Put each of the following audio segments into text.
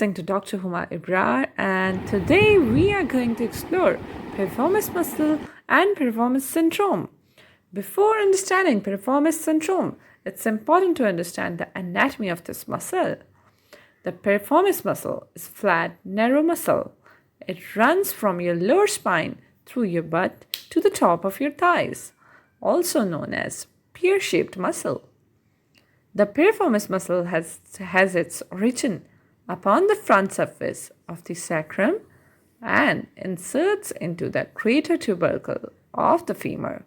listening to Dr. Huma Ibrar, and today we are going to explore piriformis muscle and piriformis syndrome. Before understanding piriformis syndrome, it's important to understand the anatomy of this muscle. The piriformis muscle is flat, narrow muscle. It runs from your lower spine through your butt to the top of your thighs, also known as pear-shaped muscle. The piriformis muscle has its origin upon the front surface of the sacrum and inserts into the greater tubercle of the femur.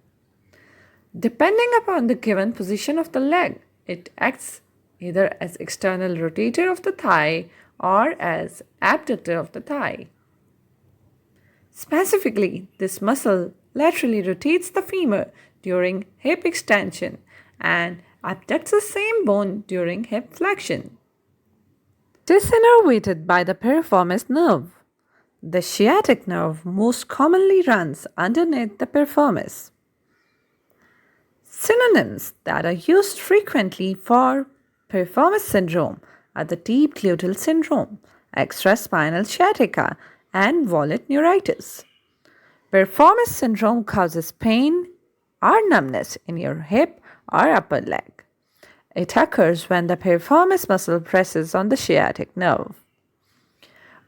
Depending upon the given position of the leg, it acts either as external rotator of the thigh or as abductor of the thigh. Specifically, this muscle laterally rotates the femur during hip extension and abducts the same bone during hip flexion. It is innervated by the piriformis nerve. The sciatic nerve most commonly runs underneath the piriformis. Synonyms that are used frequently for piriformis syndrome are the deep gluteal syndrome, extraspinal sciatica, and wallet neuritis. Piriformis syndrome causes pain or numbness in your hip or upper leg. It occurs when the piriformis muscle presses on the sciatic nerve.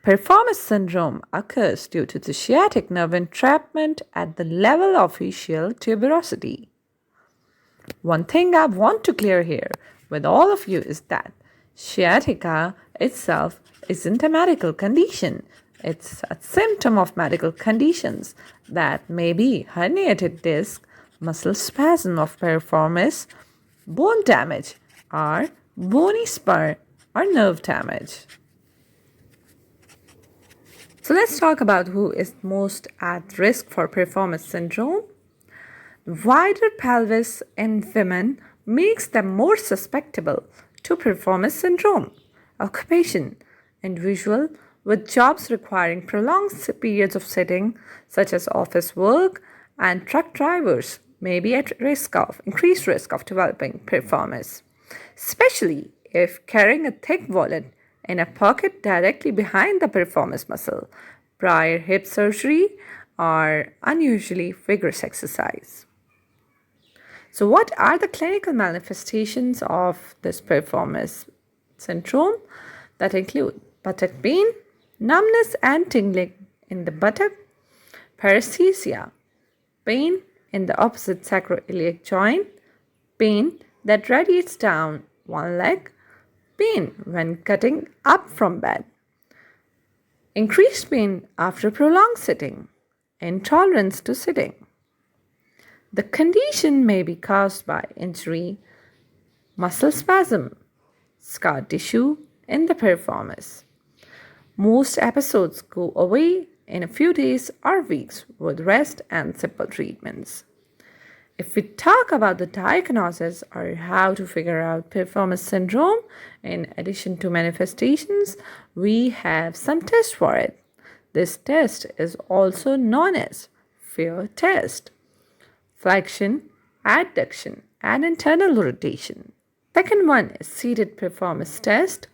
Piriformis syndrome occurs due to the sciatic nerve entrapment at the level of ischial tuberosity. One thing I want to clear here with all of you is that sciatica itself isn't a medical condition. It's a symptom of medical conditions that may be herniated disc, muscle spasm of piriformis, bone damage, or bony spur or nerve damage. So let's talk about who is most at risk for piriformis syndrome. Wider pelvis in women makes them more susceptible to piriformis syndrome. Occupation: individual with jobs requiring prolonged periods of sitting, such as office work, and truck drivers may be at increased risk of developing piriformis, especially if carrying a thick wallet in a pocket directly behind the piriformis muscle, prior hip surgery, or unusually vigorous exercise. So what are the clinical manifestations of this piriformis syndrome? That include buttock pain, numbness and tingling in the buttock, paresthesia, pain in the opposite sacroiliac joint, pain that radiates down one leg, pain when getting up from bed, increased pain after prolonged sitting, intolerance to sitting. The condition may be caused by injury, muscle spasm, scar tissue in the piriformis. Most episodes go away in a few days or weeks with rest and simple treatments. If we talk about the diagnosis or how to figure out piriformis syndrome, in addition to manifestations, we have some tests for it. This test is also known as fear test: flexion, adduction, and internal rotation. Second one is seated piriformis test.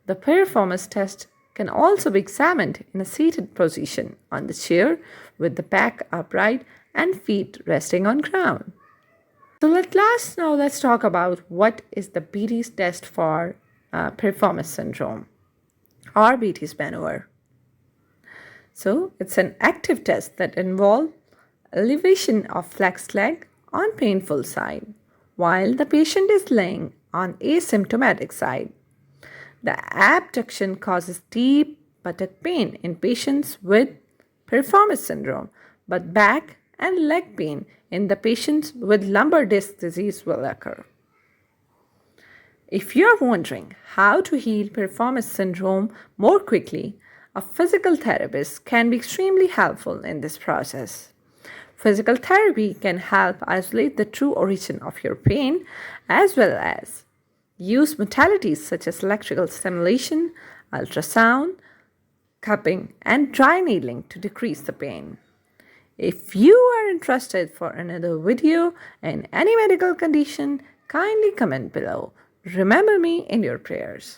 The piriformis test can also be examined in a seated position on the chair with the back upright and feet resting on ground. So let's talk about what is the Beatty's test for piriformis syndrome, or Beatty's maneuver. So it's an active test that involves elevation of flexed leg on painful side while the patient is laying on asymptomatic side. The abduction causes deep buttock pain in patients with piriformis syndrome, but back and leg pain in the patients with lumbar disc disease will occur. If you are wondering how to heal piriformis syndrome more quickly, a physical therapist can be extremely helpful in this process. Physical therapy can help isolate the true origin of your pain, as well as use modalities such as electrical stimulation, ultrasound, cupping, and dry needling to decrease the pain. If you are interested for another video in any medical condition, kindly comment below. Remember me in your prayers.